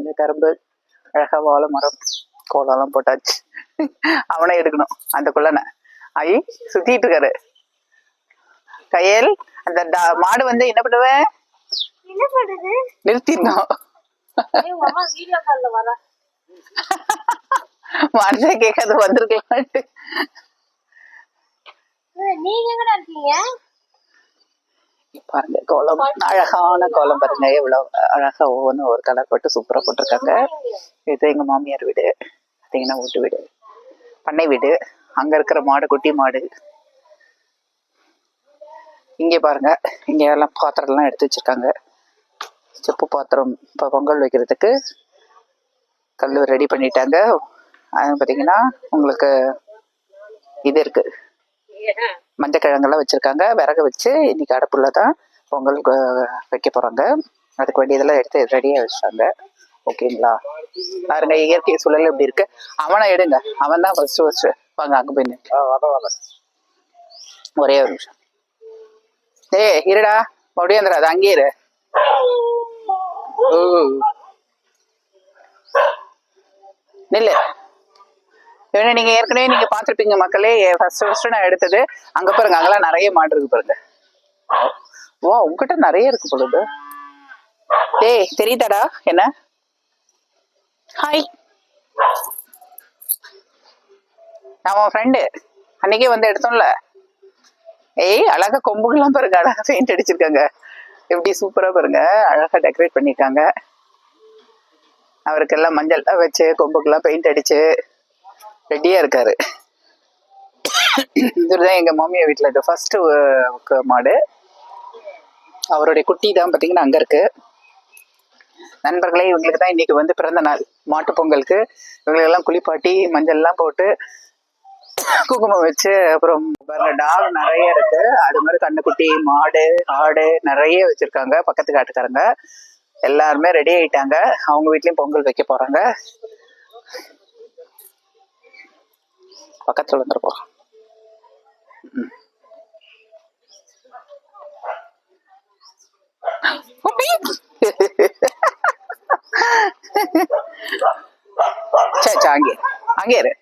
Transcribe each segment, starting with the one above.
கொஞ்சம் கரும்பு, அழகா வாழை மரம், கோலம்லாம் போட்டாச்சு. அவனே எடுக்கணும் அந்த குள்ளனை. ஐ சுத்திட்டு இருக்காரு கையல். அந்த மாடு வந்து என்ன பண்ணுவேன், நிறுத்திடணும். மனசே கேட்காது வந்திருக்கலான்ட்டு. பாருங்க கோலம், அழகான கோலம் பாருங்க, எவ்வளவு அழகா ஒவ்வொன்றும் ஒரு கலர் போட்டு சூப்பரா போட்டிருக்காங்க. இது எங்க மாமியார் வீடு, பார்த்தீங்கன்னா வீட்டு வீடு, பண்ணை வீடு. அங்க இருக்கிற மாடு குட்டி மாடு. இங்கே பாருங்க, இங்க எல்லாம் பாத்திரம் எல்லாம் எடுத்து வச்சிருக்காங்க. செப்பு பாத்திரம் இப்போ பொங்கல் வைக்கிறதுக்கு கல் ரெடி பண்ணிட்டாங்க. அது பார்த்தீங்கன்னா உங்களுக்கு இது இருக்கு, மஞ்சக்கிழங்கெல்லாம் வச்சிருக்காங்க. விறகு வச்சு இன்னைக்கு அடுப்புல தான் பொங்கல் வைக்க போறாங்க. அதுக்கு வேண்டியதெல்லாம் எடுத்து ரெடியா வச்சிட்டாங்க. ஓகேங்களா? பாருங்க இயற்கை சூழல் எப்படி இருக்கு. அவனை எடுங்க, அவன் தான் ஃபர்ஸ்ட். வாங்க அங்க போய் ஒரே ஒரு நிமிஷம். இருடா, மறுபடியும் வந்துடாது, அங்கே இரு. நில்லு. இவனை நீங்க ஏற்கனவே நீங்க பாத்துருப்பீங்க மக்களே. ஃபர்ஸ்ட் நான் எடுத்தது அங்க பாருங்க, அங்கெல்லாம் நிறைய மாடு இருக்கு பாருங்க. வா, உங்ககிட்ட நிறைய இருக்கு பொழுது. தெரியுதாடா என்ன? ஹாய், நான் உன் ஃப்ரெண்டு. அன்னைக்கே வந்து எடுத்தோம்ல. அழகா கொம்புகள்லாம் பாருங்க, அழகா பெயிண்ட் அடிச்சிருக்காங்க. எப்படி சூப்பரா பாருங்க, அழகா டெக்கரேட் பண்ணிருக்காங்க. அவருக்கெல்லாம் மஞ்சள் வச்சு கொம்புக்கெல்லாம் பெயிண்ட் அடிச்சு ரெடியா இருக்காரு. இதுதான் எங்க மாமியார் வீட்டுல இருக்க ஃபர்ஸ்ட் மாடு. அவருடைய குட்டி தான் பாத்தீங்கன்னா அங்க இருக்கு. நண்பர்களே, இவங்களுக்கு தான் இன்னைக்கு வந்து பிறந்த நாள், மாட்டு பொங்கலுக்கு. இவங்களுக்கெல்லாம் குளிப்பாட்டி மஞ்சள் எல்லாம் போட்டு குங்குமம் வச்சு, அப்புறம் பாருங்க டால் நிறைய இருக்கு. அது மாதிரி கண்ணுக்குட்டி, மாடு, ஆடு நிறைய வச்சிருக்காங்க. பக்கத்து காட்டுக்காரங்க எல்லாருமே ரெடி ஆயிட்டாங்க. அவங்க வீட்லயும் பொங்கல் வைக்க போறாங்க. பக்கத்துல வந்துருப்போம். சே அங்கே அங்கே இரு.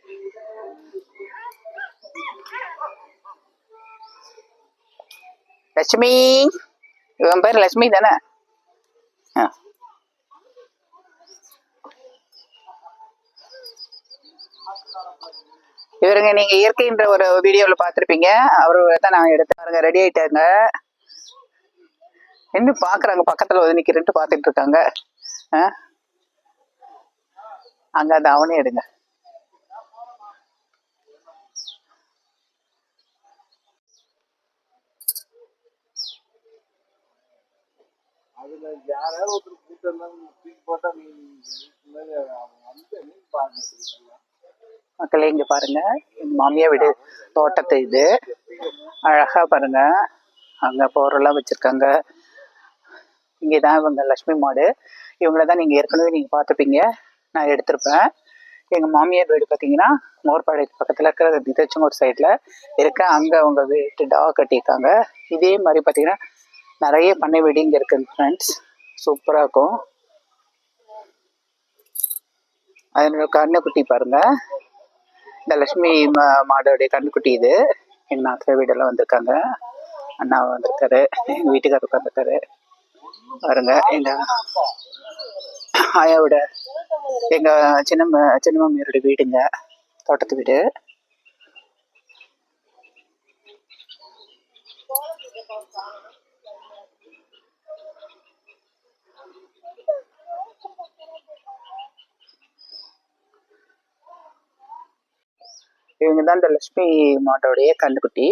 லட்சுமி, இவன் பேர் லட்சுமி தானே? இவருங்க நீங்க இயற்கைன்ற ஒரு வீடியோல பாத்திருப்பீங்க. அவரு தான் நான் எடுத்து பாருங்க. ரெடி ஆயிட்டாங்க. என்ன பாக்குறாங்க, பக்கத்துல வந்து நிக்கிறேன்ட்டு பாத்துட்டு இருக்காங்க. அங்க அந்த அவனே எடுங்க. மக்களே இங்க பாருங்க, எங்க மாமியா வீடு தோட்டத்து இது. அழகா பாருங்க, அங்க போரெல்லாம் வச்சிருக்காங்க. இங்கேதான் இவங்க லட்சுமி மாடு. இவங்களதான் நீங்க ஏற்கனவே நீங்க பார்த்துப்பீங்க, நான் எடுத்திருப்பேன். எங்க மாமியார் வீடு பார்த்தீங்கன்னா மோர்பாளையத்து பக்கத்துல இருக்கிற திருச்செங்கோடு சைட்ல இருக்க. அங்க அவங்க வீட்டு டாக் கட்டியிருக்காங்க. இதே மாதிரி பார்த்தீங்கன்னா நிறைய பண்ணை வீடு இங்க இருக்கு ஃப்ரெண்ட்ஸ். சூப்பரா இருக்கும். அதனோட கண்ணுக்குட்டி பாருங்க, இந்த லட்சுமி மாடோடைய கண்ணுக்குட்டி இது. எங்க நாத்திர வீடெல்லாம் வந்திருக்காங்க. அண்ணா வந்திருக்காரு, எங்க வீட்டுக்காரர் உட்காந்துருக்காரு பாருங்க. எங்க ஆயாவோட, எங்க சின்னம்மாமியோட வீடுங்க, தோட்டத்து வீடு. இவங்க தான் இந்த லட்சுமி மாட்டோடைய கண்ணுக்குட்டி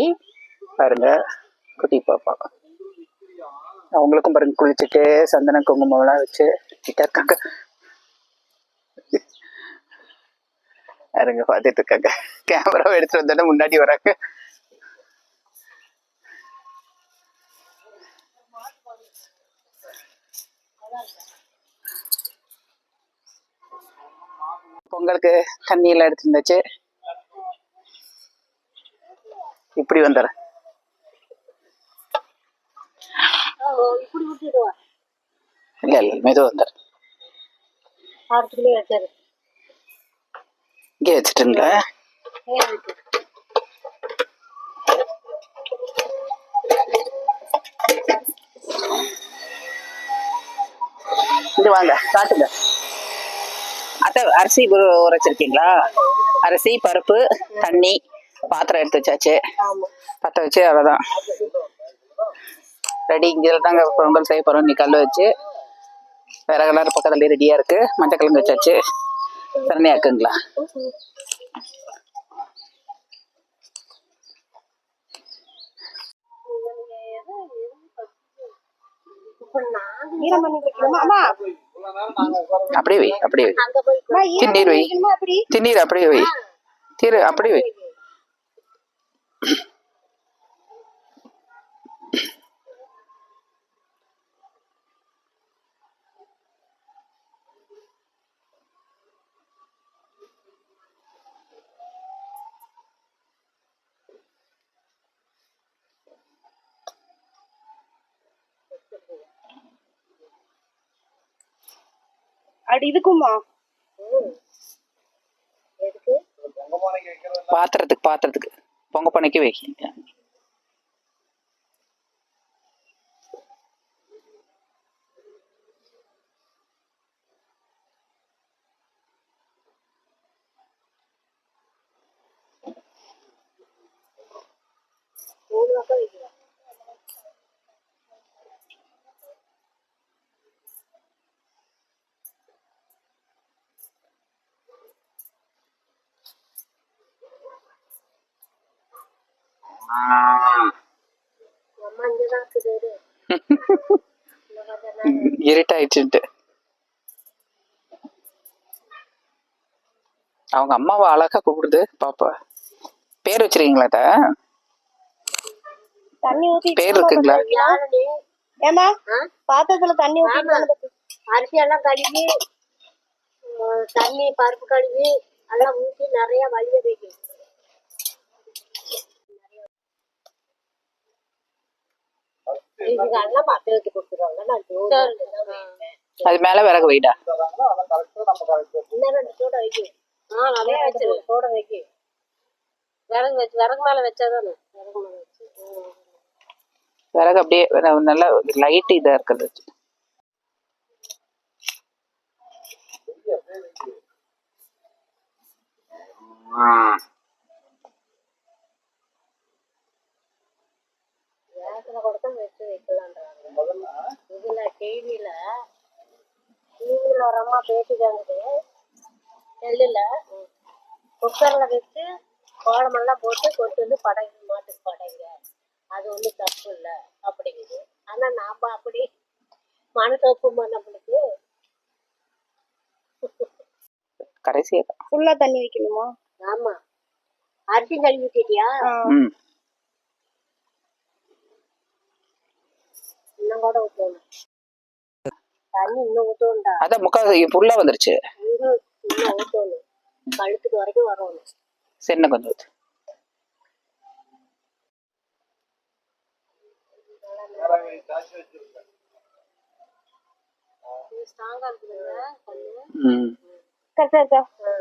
பாருங்க, குட்டி பாப்பா. அவங்களுக்கும் பாருங்க குளிச்சுட்டு சந்தன குங்குமம் எல்லாம் வச்சு இருக்காங்க. பாருங்க பார்த்துட்டு இருக்காங்க. கேமராவை எடுத்துட்டு வந்தோட முன்னாடி வராங்க. பொங்கலுக்கு தண்ணி எல்லாம் எடுத்து இருந்துச்சு. இப்படி வந்துடுறேன். இல்ல மெதுவா வந்துடுறேன். ஆட்டுக்குள்ளே வச்சாரு. இங்கே வச்சுட்டுங்களா? இது வாங்க காட்டுங்க. அத்தை அரிசி ஊற வச்சிருக்கீங்களா? அரிசி, பருப்பு, தண்ணி, பாத்திரம் எடுத்து வச்சாச்சு. பற்ற வச்சு அவ்வளோதான் ரெடி. இங்கே தாங்க பொங்கல் செய்ய போகிறோம். நீ கல் வச்சு விறகுலாம் பக்கத்துலேயே ரெடியாக இருக்குது. மஞ்சள் கிழங்கு வச்சாச்சு. சரணையாக்குங்களா? அப்படியே வை, அப்படியே வை. திண்ணீர் வை, திண்ணீர் அப்படியே வை, தீரு அப்படியே வை. அடி இதுக்குமா? பாத்திரத்துக்கு பொங்க பானைக்கு வை. இருட்டாயிடுச்சுட்டு அவங்க அம்மாவை அழகா கூப்பிடுது பாப்பா. பேர் வச்சிருக்கீங்களா? தண்ணி ஊத்தி பேர் இருக்குங்களா? ஏமா பாத்திரத்துல தண்ணி ஊத்தி அரிசி எல்லாம் கழுவி தண்ணி பருப்பு கழுவி எல்லாம் ஊற்றி நிறைய வலிய வைக்கும். அது மேல விறகு வைடா. விறகு மேல வச்சாதானே விறகு அப்படியே நல்லா லைட் இதா இருக்குது. வச்சு வைக்கலான்றாங்க. இதுல டிவில ஒரு அம்மா பேட்டி காங்குது. நெல்லுல குக்கர்ல வச்சு கோலமெல்லாம் போட்டு கொண்டு வந்து படைங்க, மாட்டுக்கு படைங்க, அது ஒன்றும் தப்பு இல்லை அப்படிங்குது. ஆனா நாம அப்படி மனசோப்புமா நம்மளுக்கு கடைசியா ஃபுல்லா தண்ணி வைக்கணுமா? ஆமா. அரிசி கழுவி ஊத்திட்டியா? இன்னும் கூட ஊற்றணும். தண்ணி இன்னும் ஊற்றணும்டா. அதான் முக்கால் ஃபுல்லா வந்துருச்சு. இன்னும் ஊற்றணும். கழுத்துக்கு வரைக்கும் வரணும். சின்ன கொஞ்சம் ஊத்து.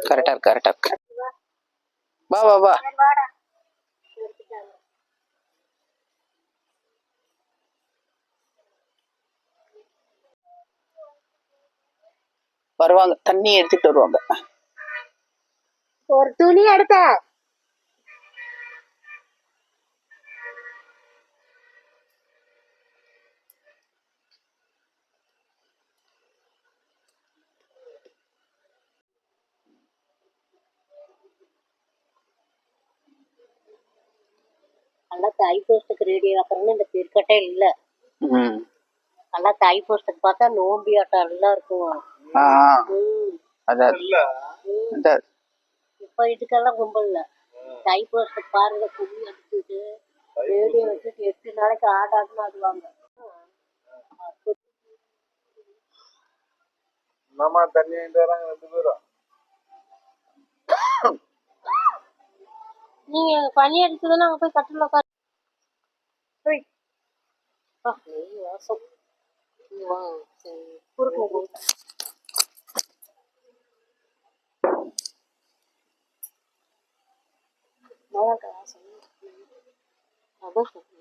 கரெக்டா இருக்கு. வா வா வா. வருவாங்க, தண்ணி எடுத்துட்டு வருவாங்க. ஒரு துணி எடுத்த நல்லா தைப்பூசத்துக்கு ரெடி ஆக்குறோம்னு இந்த பெருக்கட்டே இல்ல. நல்லா தைப்பூசத்துக்கு பார்த்தா நோம்பி ஆட்டம் எல்லாம் இருக்கும். இப்ப இதுக்கெல்லாம் கும்பல் இல்ல. தைப்பூசத்துக்கு பாருங்க, துணி எடுத்துட்டு ரேடியோ வச்சுட்டு 8 நாளைக்கு ஆடாடுன்னு ஆடுவாங்க. தண்ணி வாங்கிட்டு வராங்க 2 பேரும். நீங்க பனி அடிச்சதுன்னா அங்க போய் கட்டில உட்காரு. அதான் சொன்னேன். அதான் சொன்னேன்.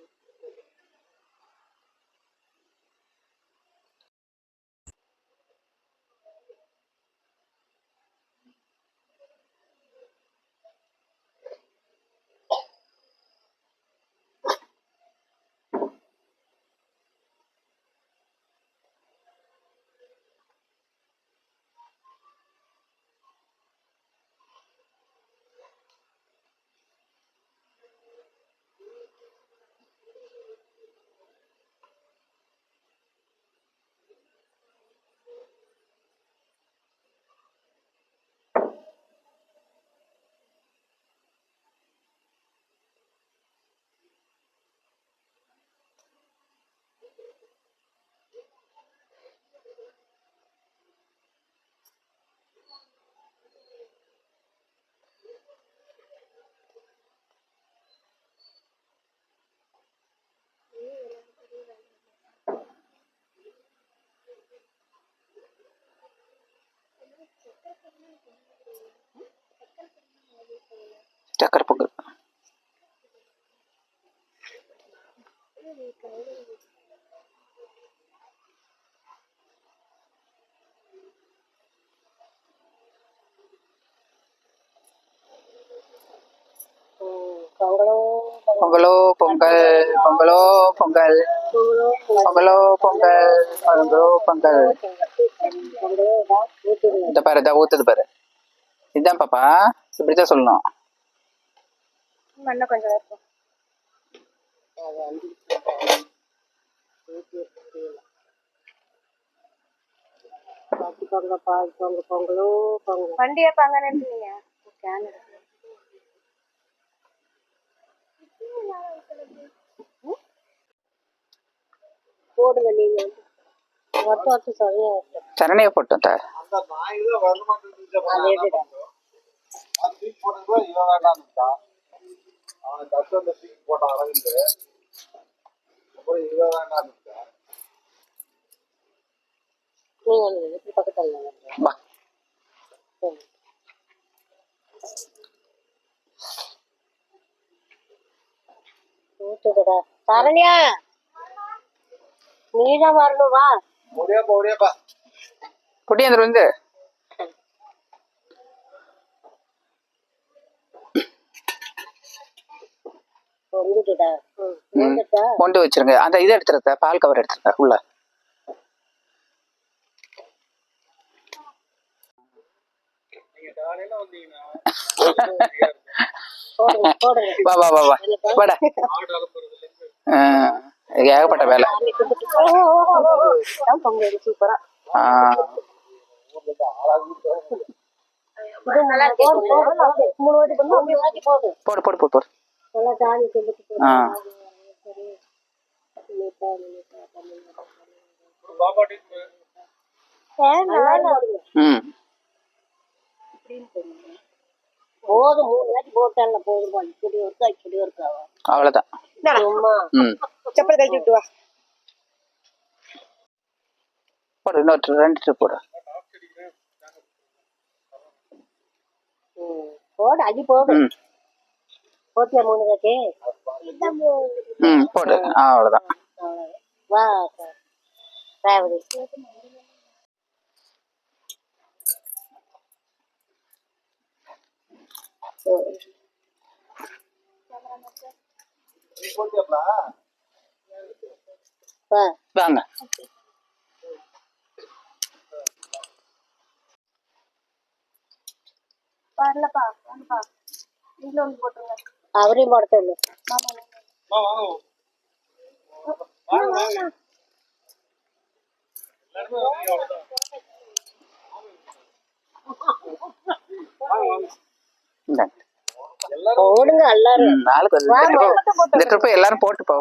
சக்கரை பொங்கல். பொங்கலோ பொங்கல், பொங்கலோ பொங்கல், பொங்கலோ பொங்கல், பொங்கலோ பொங்கல். இந்த பாரு, இதான் ஊத்துது பாரு. இதுதான் பாப்பா, இப்படிதான் சொல்லணும். இன்னும் கொஞ்சம் இருக்கும். பொங்கலோ பொங்கல். வண்டியை பாங்க போடுங்க நீங்க. சரணையை போட்டோம் த பக்கத்துல சரண்யா, நீதான் வரணும். வா பொடியாந்தர் வந்து கொண்டு வச்சிருங்க. அந்த இதை எடுத்துருக்க, பால் கவர் எடுத்துருக்க உள்ள. வா வா வா வா வாடா. ஏகப்பட்ட வேலை. சூப்பரா போடு போடு போடு போடு. போதும், 3 வாட்டி போட்டால போதுமா. இப்படி இருக்கா இப்படி இருக்காவா, அவ்வளவுதான். செப்பல் கழிச்சு விட்டு வா. போடு, இன்னொரு 2 ட்ரிப் போடு. போடு, அடி போடு. போட்டியா 3 வாட்டி? போடு, அவ்வளவுதான். வா ரேவதி. வாங்க. அவரையும் போட சொல்லு. போடுங்க எல்லாரும். நாளுக்கு இந்த ட்ரிப் எல்லாரும் போட்டு போ.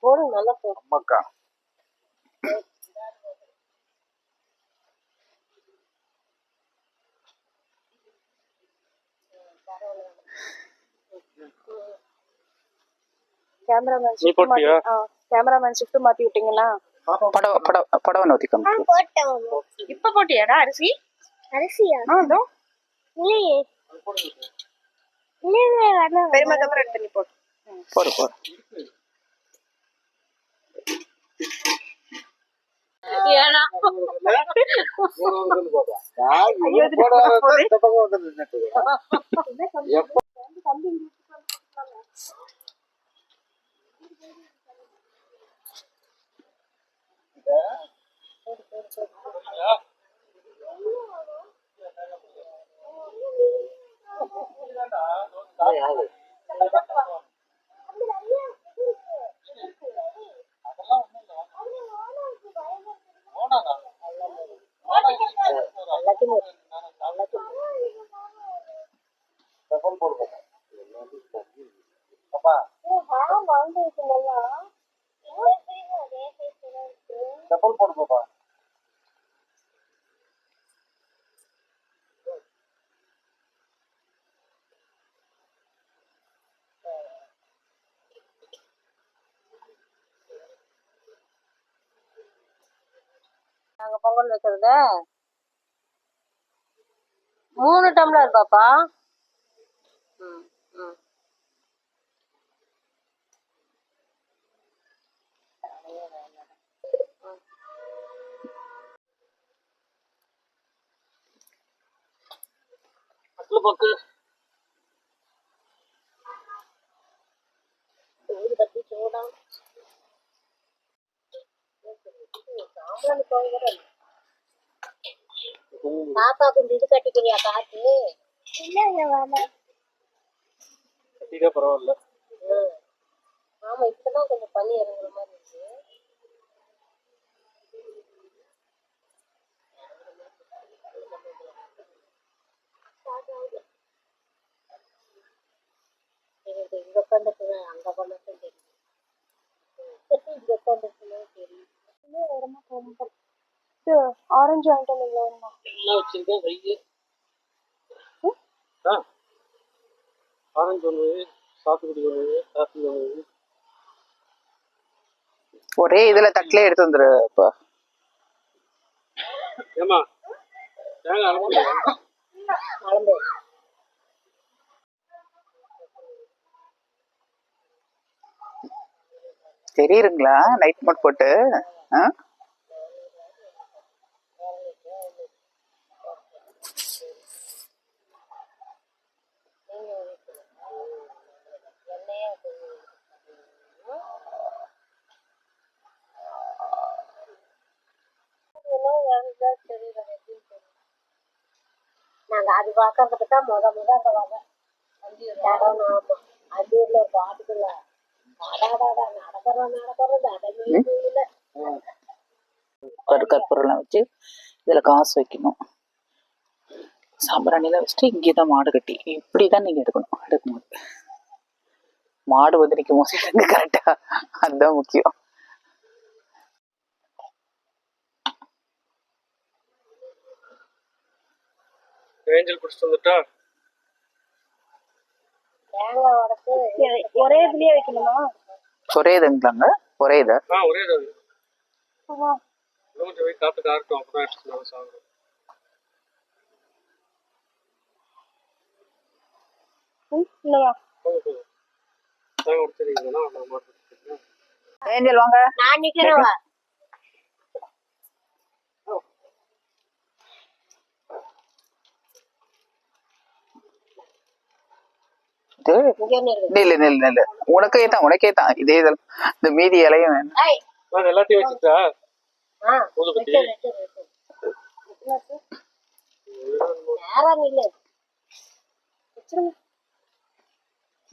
போடுங்க நல்லா போடு. கேமராமேன் ஷிஃப்ட் மாத்தி விட்டீங்களா? படவை நோத்திக்கோங்க. இப்ப போட்டியாடா அரிசி? அரிசியா? இல்லையே. பெரியம்மா அப்புறம் எடுத்து நீ போடு. போடு போடு. ஏன்னா நாங்க பொங்கல் வைக்கிறத 3 டம்ளர் பாப்பா. பாப்பா கொஞ்சம் இது கட்டிக்கிறியா காத்து? பரவாயில்ல. ஆமா இப்பதான் கொஞ்சம் பனி இறங்குற மாதிரி இருக்கு. இங்க உட்காந்துட்டு அங்க பண்ணட்டும் தெரியும். இங்க உட்காந்துட்டு தெரியும். ஆரஞ்சு வாங்கிட்டு வந்தீங்களா? எல்லாம் வச்சிருக்கேன் வெய்ய. ஆரஞ்சு ஒன்று, சாத்துக்குடி ஒன்று, ஆப்பிள் ஒன்று. ஒரே இதுல தட்டிலே எடுத்து வந்துரு. இப்போ ஏமா தேங்காய் அனுப்பிடுங்க. கலந்து தெரியுதுங்களா நைட் மோட் போட்டு? நாங்க அது பாக்கிறதுக்கு தான் முத அங்க வர ஆமா அஞ்சூர்ல ஒரு பாட்டுக்குள்ள கற்பூரெல்லாம் வச்சு இதுல காசு வைக்கணும். சாம்பிராணிலாம் வச்சுட்டு இங்கேதான் மாடு கட்டி இப்படிதான் நீங்க எடுக்கணும். எடுக்கும்போது மாடு வந்து நிற்கும் போது எடுங்க கரெக்டா, அதுதான் முக்கியம். ஏஞ்சல் பிடிச்சிட்டு வந்துட்டா தேங்காய் உடச்சு ஒரே இதுலயே வைக்கணுமா? ஒரே இதுங்களாங்க? ஒரே இதா? ஒரே இது. கொஞ்சம் போய் காத்து காரட்டும், அப்பதான் எடுத்து நம்ம சாப்பிடுறோம். தேங்காய் உடச்சிருக்கீங்கன்னா நான் மாட்டு. ஏஞ்சல் வாங்க. நான் நிக்கிறேன். நெல்லு நெல்லு நெல்லு உனக்கே தான் இதே இதில் இந்த மீதி இலையும் வேணும். எல்லாத்தையும் வச்சுட்டா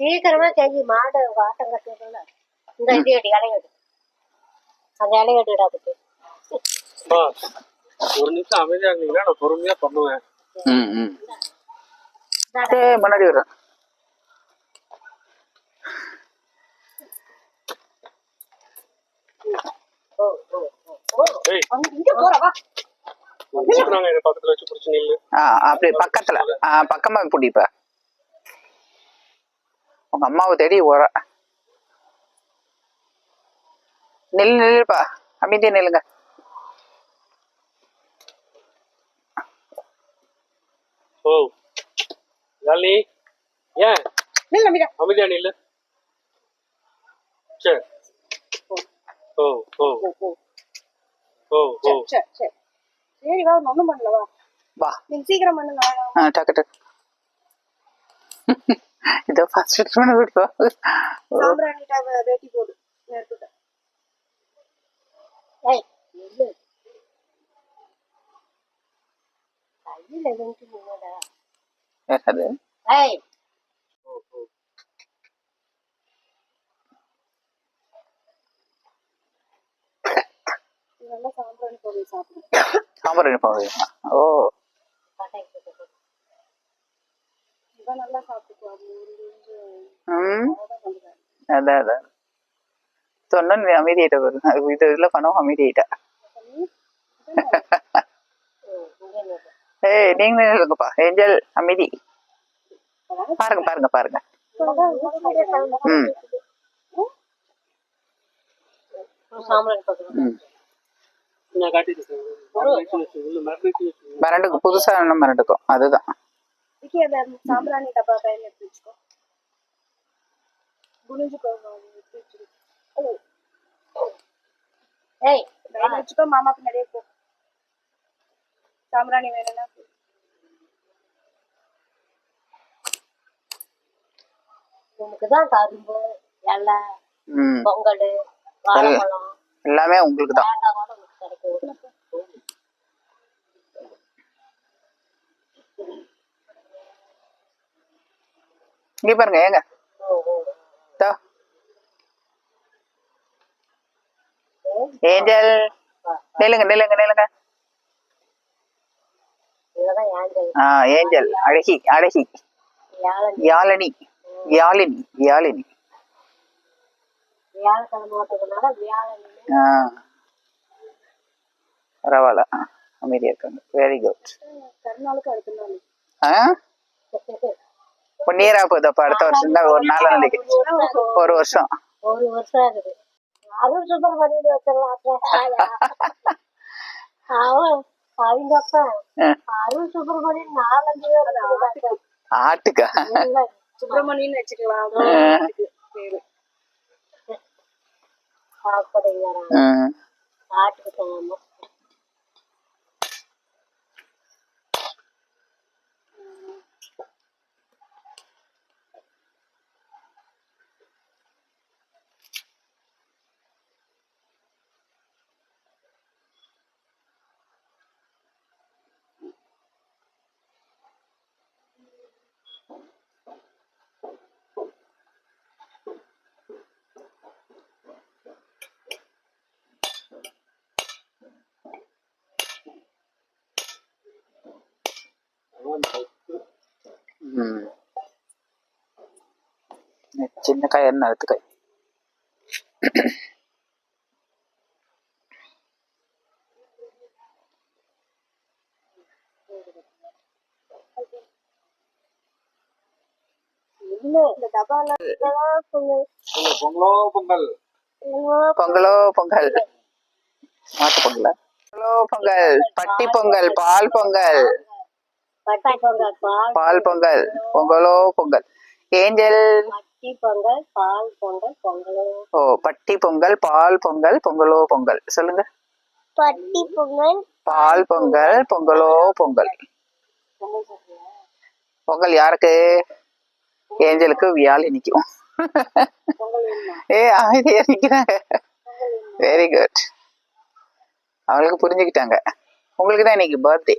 சீக்கிரமா செஞ்சு மாடு வாட்டம் கட்டுறதுல இந்த இது எடு இலையடு அந்த இலையடுடா அதுக்கு. ஒரு நிமிஷம் அமைதியா இருந்தீங்கன்னா நான் பொறுமையா பண்ணுவேன். முன்னாடி வர்றேன். பக்கத்துல வச்சு பிடிச்சு நில்லு. அப்படி பக்கத்துல பக்கமா பிடிப்ப. உங்க அம்மாவை தேடி ஓர நில்லுப்பா, அமைதியா நில்லுங்க. ஓ ஏன் நில்லு மீரா. அமைதியா நில்லு. சரி. ஓ ஓ ஓ ஓ. சரி வா, ஒண்ணும் பண்ணல வா. வா. நீங்க சீக்கிரம் பண்ணுங்க. டக்கு டக்கு. இதோ ஃபர்ஸ்ட் பண்ண விடுவா. சாம்பிராணிட்ட வேட்டி போடு நேர்கிட்ட. ஏய் நில்லு. கையில வெயிட்டு நின்னடா. அது ஏய் நல்லா சாம்பிராணி போடு சாப்பிடு. சாம்பார் போவீங்களா? ஓ பட்டாக்கி போட்டு. இவன் நல்லா சாப்பிட்டுக்குவா. ம் அதான் அதான் சொன்னா நீ அமைதியாயிட்ட வரும். இது இதில் பண்ணவும் அமைதியாயிட்டா. ஏய் நீங்களே இல்லைங்கப்பா. ஏஞ்சல் அமைதி. பாருங்க பாருங்க பாருங்க. ம் சாம்பிராணி போட்டு. ம் நான் காட்டிட்டு இருக்கேன். மரண்டுக்கு புதுசாக மரண்டுக்கும் அதுதான். விக்கி அந்த சாம்பிராணி டப்பா கையில எடுத்து வச்சுக்கோ. குனிஞ்சுக்கோ. எடுத்து வச்சுக்கோ. ஏய் கையில வச்சுக்கோ. மாமா பின்னாடியே போ. சாம்பிராணி வேணும்னா உனக்குதான் கரும்பு எலை ம் பொங்கல் வாழைப்பழம் எல்லாமே உங்களுக்கு தான். தேங்காய் கூட உனக்கு கிடைக்கும். இங்கே பாருங்க ஏங்க. தா. ஏஞ்சல் நில்லுங்க நில்லுங்க நில்லுங்க. இதுதான் ஏஞ்சல். ஏஞ்சல் அழகி அழகி. யாழினி யாழினி யாழினி. வியாழக்கிழமை ஓட்டுறதுனால வியாழன். பரவாயில்ல. அமைதியா இருக்காங்க. Very good. கருநாளுக்கு அடுத்த நாள் 1 year ஆகுது. அப்போ அடுத்த வருஷம் தான் ஒரு நாள் நாளைக்கு ஒரு வருஷம். ஒரு வருஷம் ஆகுது. அருள் சுப்பிரமணியன் வச்சிடலாம். அவன் அவங்க அப்பா அருள் சுப்பிரமணியன் 4-5 பேர் ஆட்டுக்கா சுப்பிரமணியன் வச்சுக்கலாம். அப்படிங்கிறாங்க. ஆட்டுக்கு தகுந்த சின்ன காய் என்ன அடுத்த காய். இந்த டப்பால பொங்கலோ பொங்கல். பொங்கலோ பொங்கல். மாட்டு பொங்கலா? பொங்கலோ பொங்கல். பட்டி பொங்கல். பால் பொங்கல். பட்டி பொங்கல் பால் பொங்கல். பொங்கலோ பொங்கல். ஏஞ்சல் பட்டி பொங்கல் பால் பொங்கல் பொங்கலோ. ஓ பட்டி பொங்கல் பால் பொங்கல் பொங்கலோ பொங்கல். சொல்லுங்க. பட்டி பொங்கல் பால் பொங்கல் பொங்கலோ பொங்கல். பொங்கல் யாருக்கு? ஏஞ்சலுக்கு வியாழினிக்கும். அமைதியா நிக்கிறாங்க. Very good. அவங்களுக்கு புரிஞ்சுக்கிட்டாங்க. உங்களுக்கு தான் இன்னைக்கு பர்த்டே.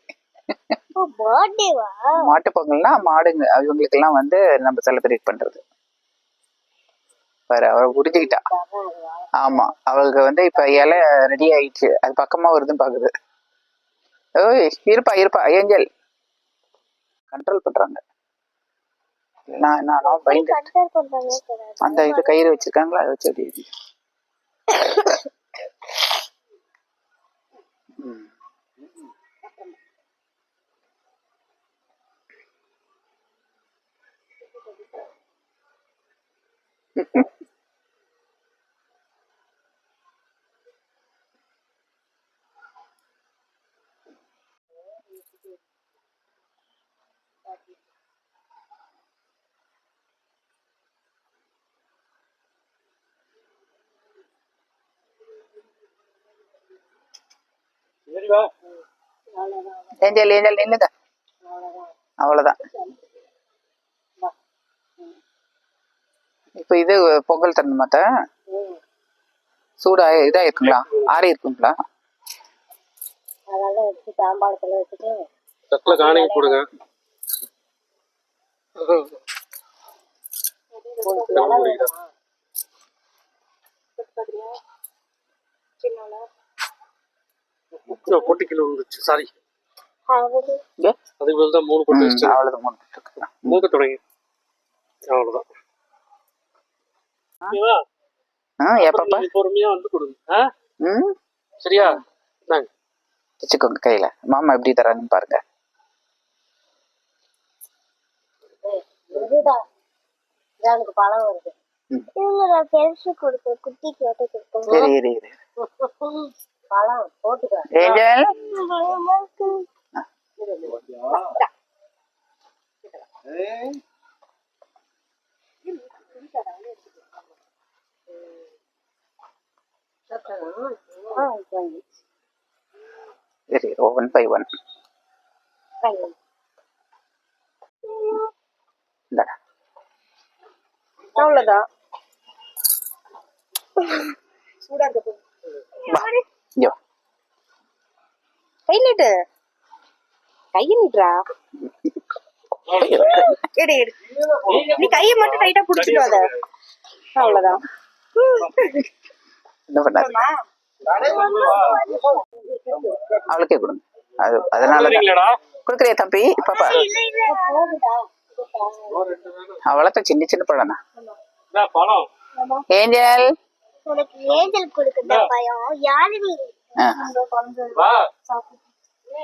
பர்த்டேவா? மாட்டு பொங்கல்னா மாடுங்க அவங்களுக்கு எல்லாம் வந்து நம்ம செலிப்ரேட் பண்றது. பாரு அவ புரிஞ்சுக்கிட்டா. ஆமா அவளுக்கு வந்து இப்ப இலை ரெடி ஆயிடுச்சு. அது பக்கமா வருதுன்னு பாக்குது. ஓய் இருப்பா இருப்பா. ஏஞ்சல் கண்ட்ரோல் பண்றாங்க. நான் பயந்து அந்த இது கயிறு வச்சிருக்காங்களா அதை வச்சு அப்படி வா. ஏஞ்சல் ஏஞ்சல் நில்லுங்க. அவ்வளோதான். இப்போ இது பொங்கல் தரணுமாத்த? சூடா இதா இருக்குங்களா? ஆறி இருக்குங்களா? அதெல்லாம் எடுத்து தாம்பாளத்துல வச்சுட்டு தட்டுல காணிக்கை போடுங்க. பொட்டி கிலோ வந்துச்சு. சாரி, இங்கே அதுக்கு பதில் தான் 3 பொட்டி வச்சு அவ்வளோதான். 3 போட்டுக்கலாம். மூக்க தொடங்கி. அவ்வளவுதான். ஓகேவா? எப்பப்பா? நீங்க பொறுமையா வந்து கொடுங்க. ம், சரியா? இந்தாங்க. வச்சுக்கோங்க கையில. மாமா எப்படி தராங்கன்னு பாருங்க. இதுதான் எனக்கு பழம் வருது. பெருசு கொடுப்பேன், குட்டி கேட்டு கொடுப்பேன். சரி இரு இரு. பழம் போட்டுக்க. ஏஞ்சல் சரி, 1 by 1. இந்தாடா. அவ்வளவுதான். சூடா இருக்கு. வா, இங்க வா. கை நீட்டு. கையை நீட்டுறா. எடு எடு. நீ கையை மட்டும் டைட்டா புடிச்சிட்டு வாத. அவ்வளவுதான். என்ன பண்ணாது? அவளுக்கே கொடுங்க. அதனால சரிங்களாடா? கொடுக்குறியா தம்பி? பாப்பா அவளத்த சின்ன சின்ன பழம் தான். இந்தா பழம். ஏஞ்சல் உனக்கு ஏஞ்சல் கொடுக்குற பயம் யாருமே வா.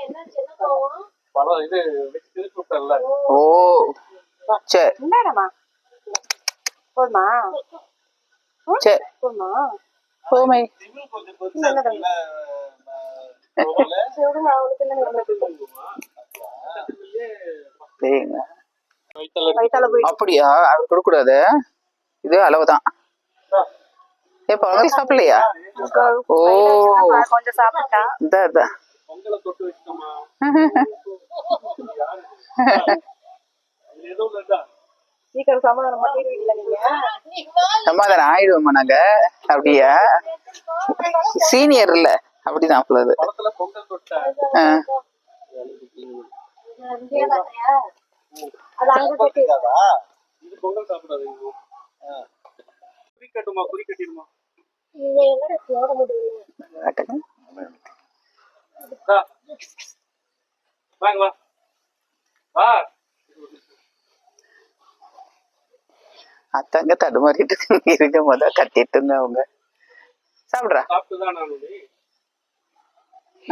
என்ன சின்ன கோவம். பழம் இது வச்சு திருப்பி விட்டேன்ல. ஓ சரி இந்தாடமா. போதுமா? சரி போதுமா? போமை. விடுங்க, அவளுக்கு என்ன சரிங்க. வயித்தால போய் அப்படியா? அவர் கொடுக்கூடாது. இது அளவுதான். ஏப்பா அவங்க சாப்பிடலையா? ஓ கொஞ்சம் சாப்பிட்டா. இதான் பொங்கலை தொட்டு வச்சுக்கோமா. எதுவும் இல்ல. சீக்கிரம் சமாதானம் பண்ணிடுவீங்களா நீங்க? சமாதானம் ஆயிடுவோமா நாங்க? அப்படியா? சீனியர் இல்ல, அப்படிதான் அப்பளது. பழத்துல பொங்கல் தொட்ட அது அங்க கட்டி இது பொங்கல் சாப்பிடாது. குறி கட்டுமா? குறி கட்டிடுமா? இதை எங்கட போட முடியும். வாங்க வா. வா. அத்தங்க தடுமாறிட்டு இருக்க போத கத்திட்டு இருந்த அவங்க. சாப்பிட்றா. சாப்பிட்டுதான் நான்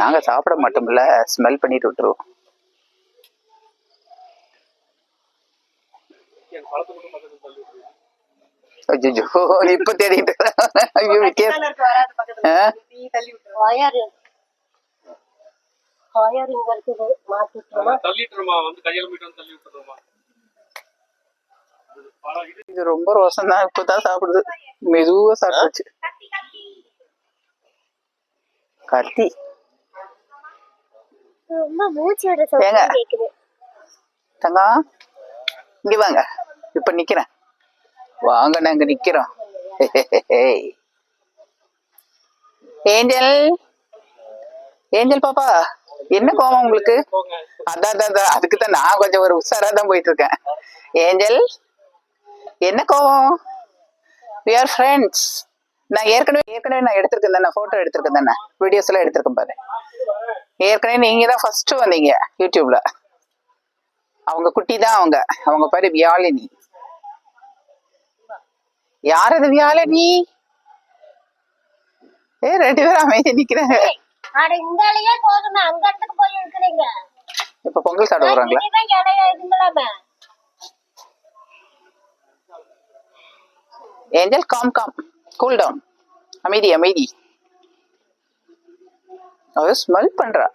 நாங்க சாப்பிட மாட்டோம்ல, ஸ்மெல் பண்ணிட்டு விட்டுருவோம். என் பழத்தை மட்டும் பக்கத்துல தள்ளி விட்டுருவேன். ஐயோ இப்ப தேடிட்டு ஐயோ வித்தியாசம். ஒயரிங் இருக்குது, மாத்திட்டுமா? தள்ளிட்டுருமா? வந்து கையில போயிட்டு வந்து தள்ளி விட்டுருமா? பழம் இது இது ரொம்ப ரோசம் தான். இப்பதான் சாப்பிடுது, மெதுவா சாப்பிடுச்சு. கத்தி ரொம்ப மூச்சு விட சத்தம் கேக்குது. தங்கம் இங்க வாங்க. இப்ப நிக்கிறேன். வாங்க, நாங்க நிக்கிறோம். ஏஞ்சல் ஏஞ்சல் பாப்பா, என்ன கோவம் உங்களுக்கு? அதான் அதுக்குதான் நான் கொஞ்சம் ஒரு உஷாரா தான் போயிட்டு இருக்கேன். ஏஞ்சல் என்ன கோவம்? we are friends. நான் ஏற்கனவே நான் எடுத்திருக்கேன் தானே, போட்டோ எடுத்திருக்கேன் தானே, வீடியோஸ் எல்லாம் எடுத்திருக்கேன் பாரு. ஏற்கனவே நீங்க தான் ஃபர்ஸ்ட் வந்தீங்க யூடியூப்ல. அவங்க குட்டி தான் அவங்க பேரு வியாழினி. யார் அது வியாழினி? 2 பேரும் அமைதி நிக்கிறாங்க. அட இந்தாலயே போதுமே, அங்க இடத்துக்கு போய் இருக்கிறீங்க. இப்ப பொங்கல் சாப்பிட வராங்களா? இதுங்களாமே ஏஞ்சல் காம் கூல் டவுன். அமைதி. அவ ஸ்மெல் பண்றா.